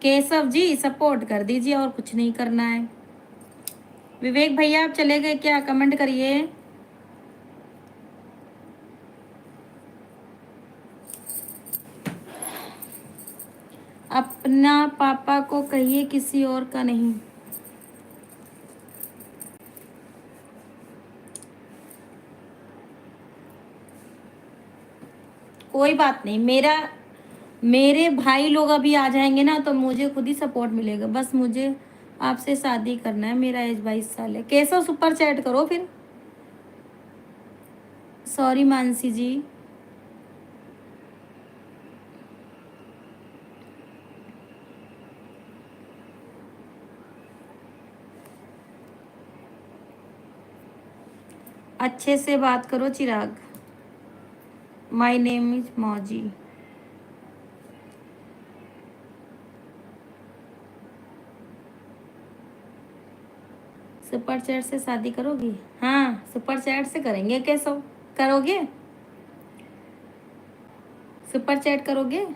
Keshav ji support कर दीजिए, और कुछ नहीं करना है। विवेक भैया आप चले गए क्या? कमेंट करिए। अपना पापा को कहिए, किसी और का नहीं। कोई बात नहीं, मेरे भाई लोग अभी आ जाएंगे ना तो मुझे खुद ही सपोर्ट मिलेगा। बस मुझे आपसे शादी करना है, मेरा एज 22 साल है। कैसा सुपर चैट करो फिर। सॉरी मानसी जी। अच्छे से बात करो Chirag. My name is Mauji. Super chat से शादी करोगी? हाँ सुपर चैट से करेंगे। कैसा करोगे? सुपर चैट करोगे?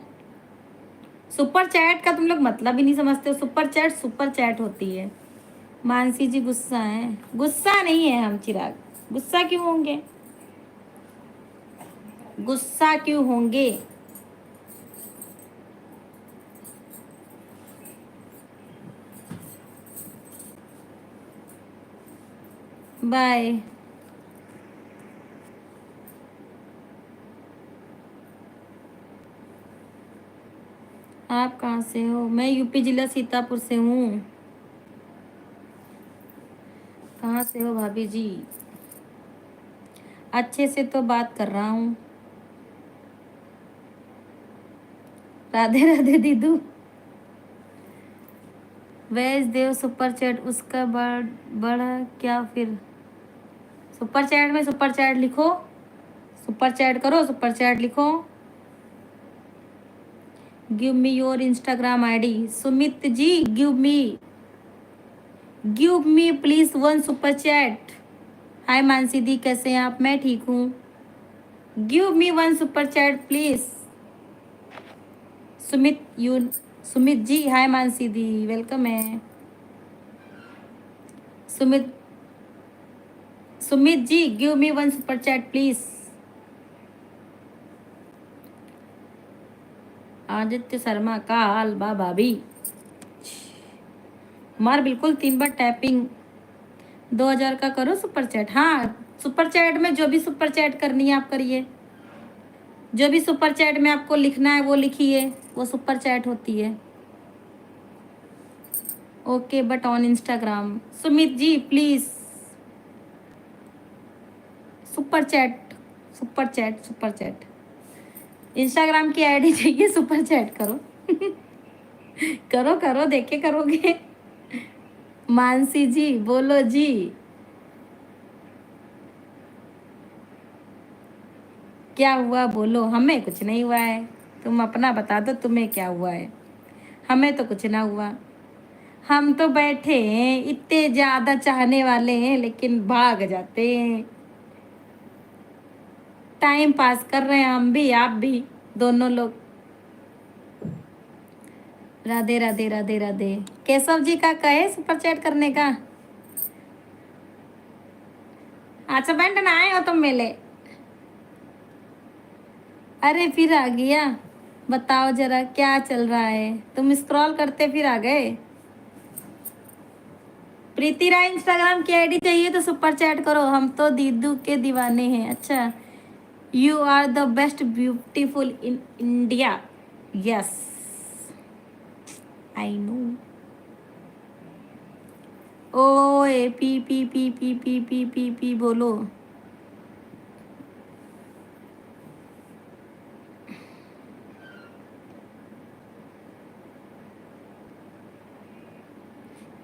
सुपर चैट का तुम लोग मतलब ही नहीं समझते हो। सुपर चैट होती है। मानसी जी गुस्सा है? गुस्सा नहीं है हम चिराग। गुस्सा क्यों होंगे? गुस्सा क्यों होंगे? बाय। आप कहाँ से हो? मैं यूपी जिला सीतापुर से हूँ। कहाँ से हो भाभी जी? अच्छे से तो बात कर रहा हूँ। राधे राधे दीदू। वैज देव सुपर चैट उसका बड़ा क्या फिर? सुपर चैट में सुपर चैट लिखो। सुपर चैट करो, सुपर चैट लिखो। Give me your Instagram ID. Sumit ji give me please one super chat. Hi Mansi दी, कैसे हैं आप? मैं ठीक हूँ। Give me one super chat please. Sumit you Sumit ji hi Mansi दी, वेलकम है। Sumit Sumit ji give me one super chat please. Aditya Sharma का हाल बा भाभी। मार बिल्कुल 3 बार टैपिंग। 2000 का करो सुपर चैट। हाँ सुपर चैट में जो भी सुपर चैट करनी है आप करिए। जो भी सुपर चैट में आपको लिखना है वो लिखिए, वो सुपर चैट होती है। Okay but on Instagram. Sumit ji please super chat. Super chat super chat. Instagram की आईडी चाहिए, सुपर चैट करो। करो करो, देखे करोगे। मानसी जी बोलो जी। क्या हुआ बोलो? हमें कुछ नहीं हुआ है। तुम अपना बता दो, तुम्हें क्या हुआ है? हमें तो कुछ ना हुआ। हम तो बैठे हैं, इतने ज्यादा चाहने वाले हैं लेकिन भाग जाते हैं। टाइम पास कर रहे हैं हम भी आप भी, दोनों लोग। राधे राधे राधे राधे। केशव जी का कहे सुपर चैट करने का। अच्छा बैंड ना आए हो तुम मेले? अरे फिर आ गया। बताओ जरा क्या चल रहा है? तुम स्क्रॉल करते फिर आ गए। प्रीति राय इंस्टाग्राम की आईडी चाहिए तो सुपर चैट करो। हम तो दीदू के दीवाने हैं। अच्छा, you are the best beautiful in India. Yes I know. ओए P P P P P P P P बोलो।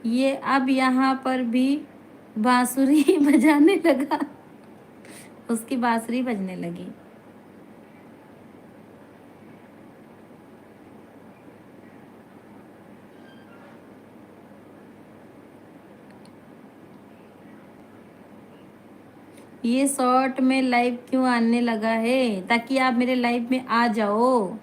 ये अब यहाँ पर भी बांसुरी बजाने लगा। उसकी बांसुरी बजने लगी। ये शॉर्ट में लाइव क्यों आने लगा है? ताकि आप मेरे लाइव में आ जाओ।